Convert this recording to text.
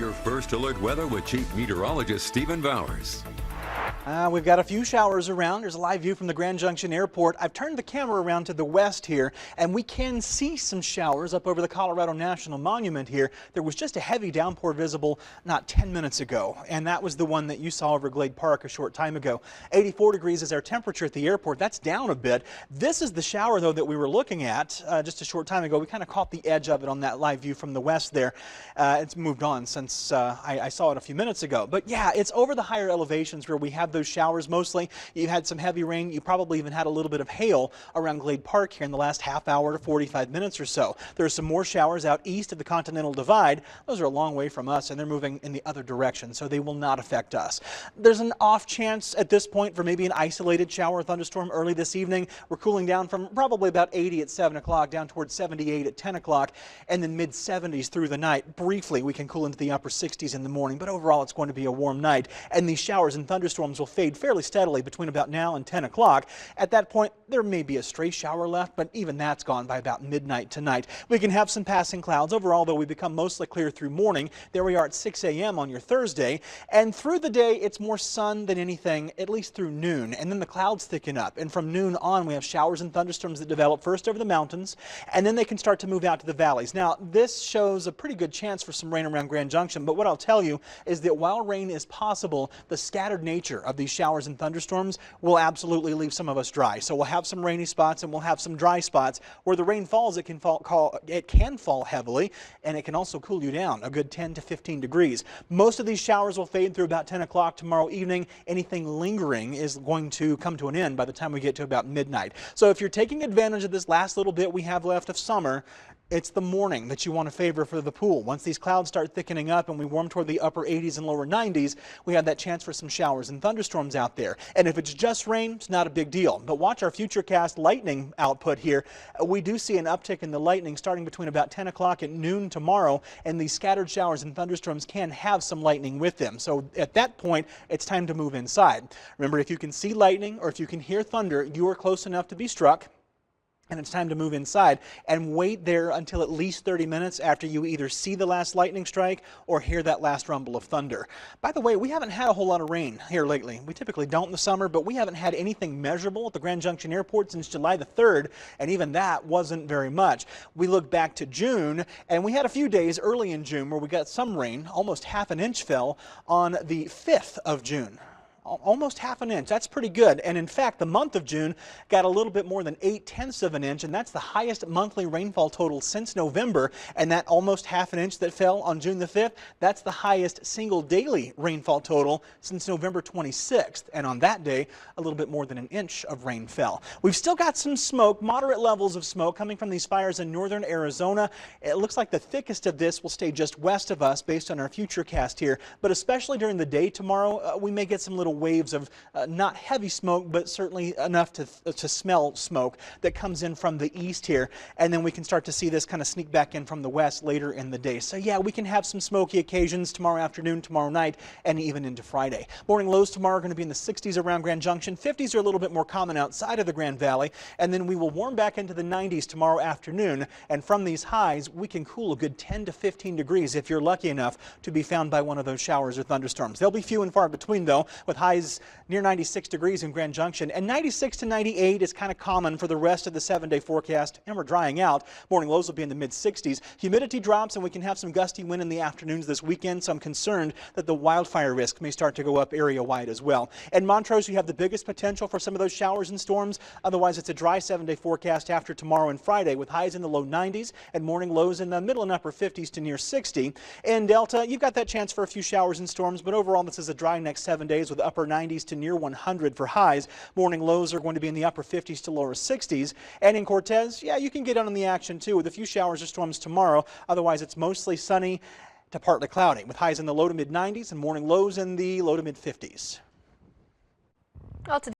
Your first alert weather with Chief Meteorologist Stephen Bowers. We've got a few showers around. There's a live view from the Grand Junction Airport. I've turned the camera around to the west here, and we can see some showers up over the Colorado National Monument here. There was just a heavy downpour visible not 10 minutes ago, and that was the one that you saw over Glade Park a short time ago. 84 degrees is our temperature at the airport. That's down a bit. This is the shower, though, that we were looking at just a short time ago. We kind of caught the edge of it on that live view from the west there. It's moved on since I saw it a few minutes ago. But yeah, it's over the higher elevations where we have those showers mostly. You had some heavy rain. You probably even had a little bit of hail around Glade Park here in the last half hour to 45 minutes or so. There are some more showers out east of the Continental Divide. Those are a long way from us, and they're moving in the other direction, so they will not affect us. There's an off chance at this point for maybe an isolated shower or thunderstorm early this evening. We're cooling down from probably about 80 at 7 o'clock down towards 78 at 10 o'clock, and then mid-70s through the night. Briefly, we can cool into the upper 60s in the morning, but overall it's going to be a warm night, and these showers and thunderstorms will fade fairly steadily between about now and 10 o'clock. At that point, there may be a stray shower left, but even that's gone by about midnight tonight. We can have some passing clouds. Overall, though, we become mostly clear through morning. There we are at 6 a.m. on your Thursday, and through the day, it's more sun than anything, at least through noon, and then the clouds thicken up, and from noon on, we have showers and thunderstorms that develop first over the mountains, and then they can start to move out to the valleys. Now, this shows a pretty good chance for some rain around Grand Junction, but what I'll tell you is that while rain is possible, the scattered nature of these showers and thunderstorms will absolutely leave some of us dry. So we'll have some rainy spots and we'll have some dry spots. Where the rain falls, it can fall heavily, and it can also cool you down a good 10 to 15 degrees. Most of these showers will fade through about 10 o'clock tomorrow evening. Anything lingering is going to come to an end by the time we get to about midnight. So if you're taking advantage of this last little bit we have left of summer, it's the morning that you want to favor for the pool. Once these clouds start thickening up and we warm toward the upper 80s and lower 90s, we have that chance for some showers and thunderstorms out there. And if it's just rain, it's not a big deal. But watch our Futurecast lightning output here. We do see an uptick in the lightning starting between about 10 o'clock and noon tomorrow, and these scattered showers and thunderstorms can have some lightning with them. So at that point, it's time to move inside. Remember, if you can see lightning or if you can hear thunder, you are close enough to be struck. And it's time to move inside and wait there until at least 30 minutes after you either see the last lightning strike or hear that last rumble of thunder. By the way, we haven't had a whole lot of rain here lately. We typically don't in the summer, but we haven't had anything measurable at the Grand Junction Airport since July the 3rd, and even that wasn't very much. We look back to June, and we had a few days early in June where we got some rain. Almost half an inch fell on the 5th of June. Almost half an inch. That's pretty good. And in fact, the month of June got a little bit more than 0.8 of an inch, and that's the highest monthly rainfall total since November. And that almost half an inch that fell on June the 5th, that's the highest single daily rainfall total since November 26th. And on that day, a little bit more than an inch of rain fell. We've still got some smoke, moderate levels of smoke coming from these fires in northern Arizona. It looks like the thickest of this will stay just west of us based on our Futurecast here. But especially during the day tomorrow, we may get some little waves of not heavy smoke, but certainly enough to smell smoke that comes in from the east here. And then we can start to see this kind of sneak back in from the west later in the day. So yeah, we can have some smoky occasions tomorrow afternoon, tomorrow night, and even into Friday. Morning lows tomorrow are going to be in the 60s around Grand Junction. 50s are a little bit more common outside of the Grand Valley. And then we will warm back into the 90s tomorrow afternoon. And from these highs, we can cool a good 10 to 15 degrees if you're lucky enough to be found by one of those showers or thunderstorms. They'll be few and far between, though, with highs near 96 degrees in Grand Junction, and 96 to 98 is kind of common for the rest of the 7-day forecast, and we're drying out. Morning lows will be in the mid-60s. Humidity drops, and we can have some gusty wind in the afternoons this weekend, so I'm concerned that the wildfire risk may start to go up area-wide as well. In Montrose, you have the biggest potential for some of those showers and storms. Otherwise, it's a dry 7-day forecast after tomorrow and Friday, with highs in the low 90s and morning lows in the middle and upper 50s to near 60. In Delta, you've got that chance for a few showers and storms, but overall, this is a dry next 7 days with upper 90s to near 100 for highs. Morning lows are going to be in the upper 50s to lower 60s. And in Cortez, yeah, you can get on the action too with a few showers or storms tomorrow. Otherwise, it's mostly sunny to partly cloudy with highs in the low to mid 90s and morning lows in the low to mid 50s.